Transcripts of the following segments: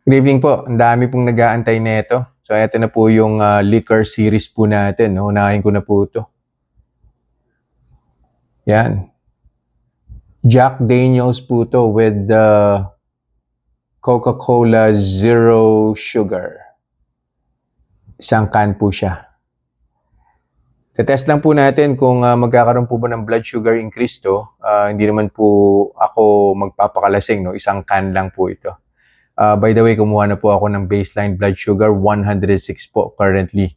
Good evening po. Ang dami pong nag-aantay nito. So, eto na po yung liquor series po natin. Unahin ko na po ito. Yan. Jack Daniels po to with Coca-Cola Zero Sugar. Isang can po siya. Tetest lang po natin kung magkakaroon po ba ng blood sugar increase to. Hindi naman po ako magpapakalasing. No? Isang can lang po ito. By the way, kumuha na po ako ng baseline blood sugar, 106 po currently.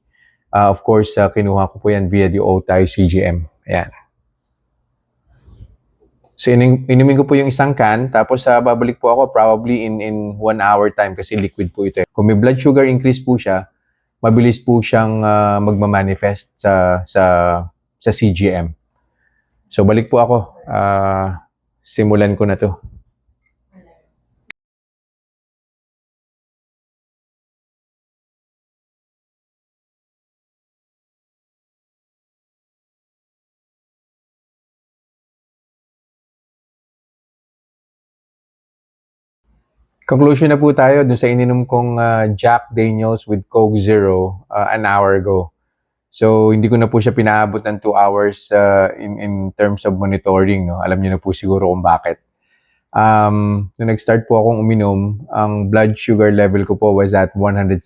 Of course, kinuha ko po yan via the OTAI CGM. Ayan. So, inumin ko po yung isang can, tapos babalik po ako probably in 1 hour time kasi liquid po ito. Kung may blood sugar increase po siya, mabilis po siyang magmamanifest sa CGM. So, balik po ako. Simulan ko na to. Conclusion na po tayo dun sa ininom kong Jack Daniels with Coke Zero an hour ago. So, hindi ko na po siya pinaabot ng 2 hours in terms of monitoring. No? Alam niyo na po siguro kung bakit. Nung nag-start po akong uminom, ang blood sugar level ko po was at 106.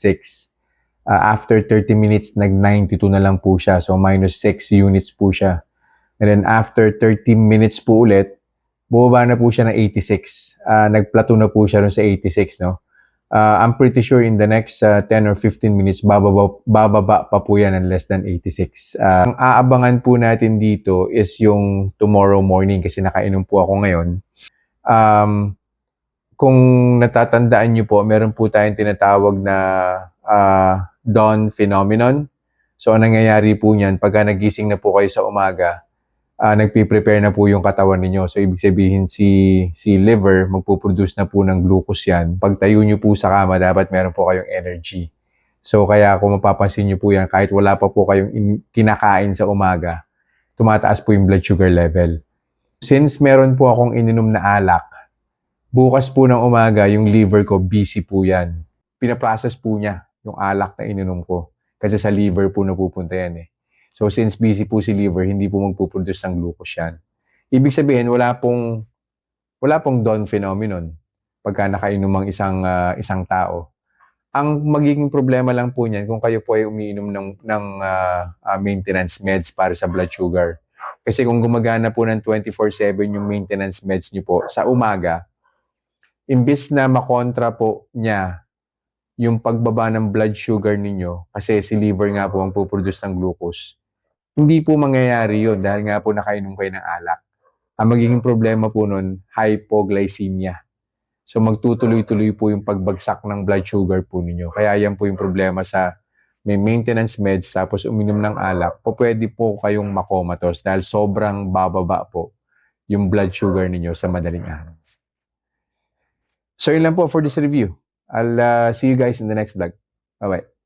After 30 minutes, nag-92 na lang po siya. So, minus 6 units po siya. And then after 30 minutes po ulit, bumaba na po siya ng 86. Nag-plateau na po siya ron sa 86, no? I'm pretty sure in the next 10 or 15 minutes, bababa pa po yan ng less than 86. Ang aabangan po natin dito is yung tomorrow morning kasi nakainom po ako ngayon. Kung natatandaan nyo po, meron po tayong tinatawag na dawn phenomenon. So, ang nangyayari po niyan, pagka nagising na po kayo sa umaga, nagpiprepare na po yung katawan ninyo. So, ibig sabihin si liver, magpuproduce na po ng glucose yan. Pag tayo nyo po sa kama, dapat meron po kayong energy. So, kaya kung mapapansin nyo po yan, kahit wala pa po kayong kinakain sa umaga, tumataas po yung blood sugar level. Since meron po akong ininom na alak, bukas po ng umaga, yung liver ko, busy po yan. Pinaprocess po niya yung alak na ininom ko. Kasi sa liver po napupunta yan eh. So, since busy po si liver, hindi po magpuproduce ng glucose yan. Ibig sabihin, wala pong dawn phenomenon pagka nakainom ang isang tao. Ang magiging problema lang po niyan kung kayo po ay umiinom ng maintenance meds para sa blood sugar. Kasi kung gumagana po ng 24/7 yung maintenance meds niyo po sa umaga, imbis na makontra po niya yung pagbaba ng blood sugar ninyo, kasi si liver nga po ang puproduce ng glucose, hindi po mangyayari yun dahil nga po nakainom kayo ng alak. Ang magiging problema po nun, hypoglycemia. So magtutuloy-tuloy po yung pagbagsak ng blood sugar po ninyo. Kaya yan po yung problema sa may maintenance meds tapos uminom ng alak, po pwede po kayong makomatos dahil sobrang bababa po yung blood sugar ninyo sa madaling araw. So yun lang po for this review. I'll see you guys in the next vlog. Bye-bye.